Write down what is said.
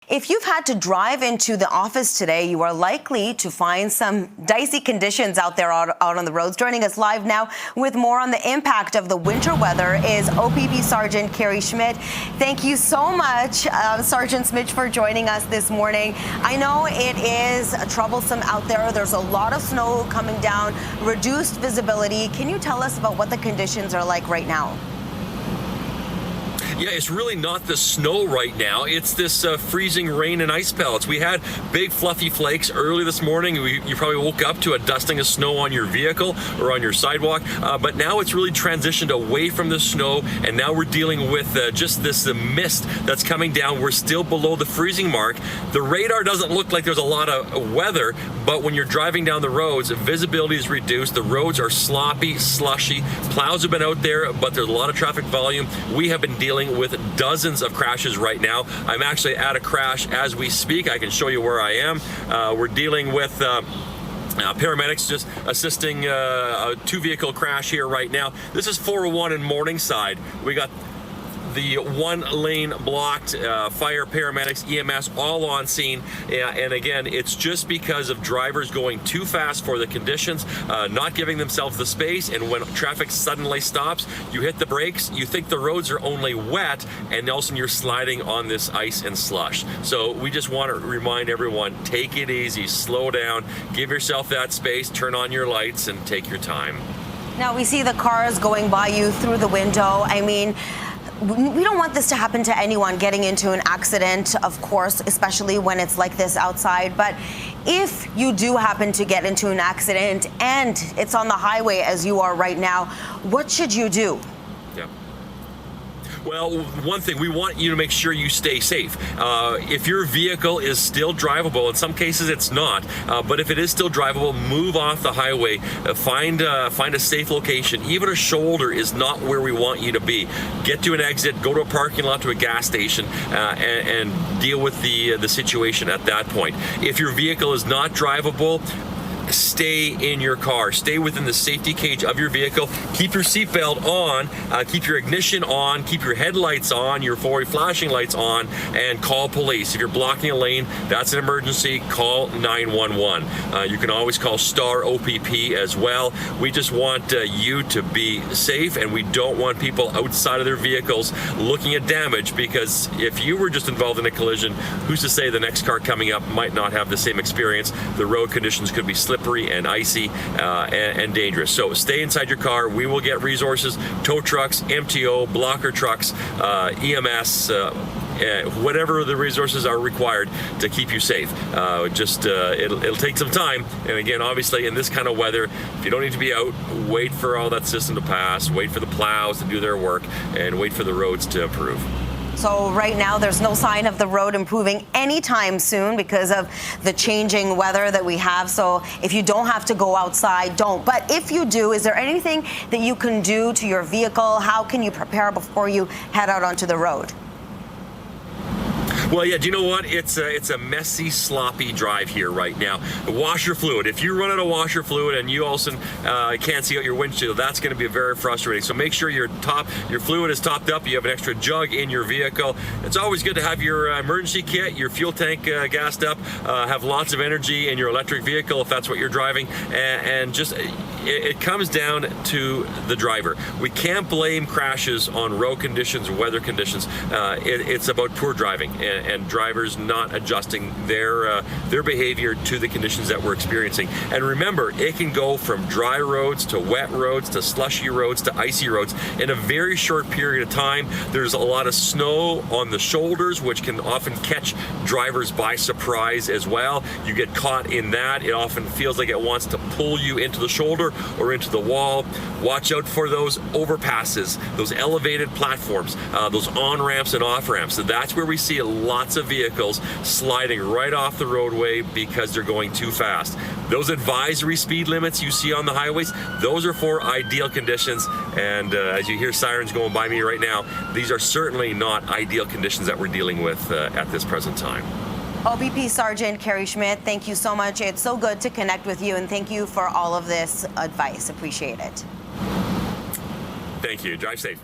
If you've had to drive into the office today, you are likely to find some dicey conditions out there out on the roads. Joining us live now with more on the impact of the winter weather is OPP Sgt. Kerry Schmidt. Thank you so much, Sergeant Schmidt, for joining us this morning. I know it is troublesome out there. There's a lot of snow coming down, reduced visibility. Can you tell us about what the conditions are like right now? Yeah, it's really not the snow right now. It's this freezing rain and ice pellets. We had big fluffy flakes early this morning. You probably woke up to a dusting of snow on your vehicle or on your sidewalk, but now it's really transitioned away from the snow, and now we're dealing with just this mist that's coming down. We're still below the freezing mark. The radar doesn't look like there's a lot of weather, but when you're driving down the roads, visibility is reduced. The roads are sloppy, slushy. Plows have been out there, but there's a lot of traffic volume. We have been dealing with dozens of crashes right now. I'm actually at a crash as we speak. I can show you where I am. We're dealing with paramedics just assisting a two-vehicle crash here right now. This is 401 in Morningside. We got the one lane blocked, fire, paramedics, EMS, all on scene. And again, it's just because of drivers going too fast for the conditions, not giving themselves the space. And when traffic suddenly stops, you hit the brakes, you think the roads are only wet, and all of a sudden you're sliding on this ice and slush. So we just want to remind everyone, take it easy, slow down, give yourself that space, turn on your lights, and take your time. Now we see the cars going by you through the window. I mean, we don't want this to happen to anyone getting into an accident, of course, especially when it's like this outside. But if you do happen to get into an accident and it's on the highway as you are right now, what should you do? Yeah. Well, one thing, we want you to make sure you stay safe. If your vehicle is still drivable, in some cases it's not, but if it is still drivable, move off the highway, find a safe location. Even a shoulder is not where we want you to be. Get to an exit, go to a parking lot, to a gas station, and deal with the situation at that point. If your vehicle is not drivable, stay in your car. Stay within the safety cage of your vehicle. Keep your seatbelt on, keep your ignition on, keep your headlights on, your forward flashing lights on, and call police. If you're blocking a lane, that's an emergency, call 911. You can always call Star OPP as well. We just want you to be safe, and we don't want people outside of their vehicles looking at damage, because if you were just involved in a collision, who's to say the next car coming up might not have the same experience? The road conditions could be slippery and icy and dangerous. So stay inside your car. We will get resources, tow trucks, MTO, blocker trucks, EMS, whatever the resources are required to keep you safe. It'll take some time. And again, obviously in this kind of weather, if you don't need to be out, wait for all that system to pass, wait for the plows to do their work, and wait for the roads to improve. So right now, there's no sign of the road improving anytime soon because of the changing weather that we have. So if you don't have to go outside, don't. But if you do, is there anything that you can do to your vehicle? How can you prepare before you head out onto the road? Well, yeah, do you know what? It's a messy, sloppy drive here right now. Washer fluid. If you run out of washer fluid and you also can't see out your windshield, that's going to be very frustrating. So make sure your fluid is topped up. You have an extra jug in your vehicle. It's always good to have your emergency kit, your fuel tank gassed up, have lots of energy in your electric vehicle if that's what you're driving, and just it comes down to the driver. We can't blame crashes on road conditions, weather conditions. It's about poor driving and drivers not adjusting their behavior to the conditions that we're experiencing. And remember, it can go from dry roads to wet roads to slushy roads to icy roads in a very short period of time. There's a lot of snow on the shoulders, which can often catch drivers by surprise as well. You get caught in that. It often feels like it wants to pull you into the shoulder or into the wall. Watch out for those overpasses, those elevated platforms, those on-ramps and off-ramps. So that's where we see lots of vehicles sliding right off the roadway because they're going too fast. Those advisory speed limits you see on the highways, those are for ideal conditions. And as you hear sirens going by me right now, these are certainly not ideal conditions that we're dealing with at this present time. OPP Sgt. Kerry Schmidt, thank you so much. It's so good to connect with you, and thank you for all of this advice. Appreciate it. Thank you. Drive safe.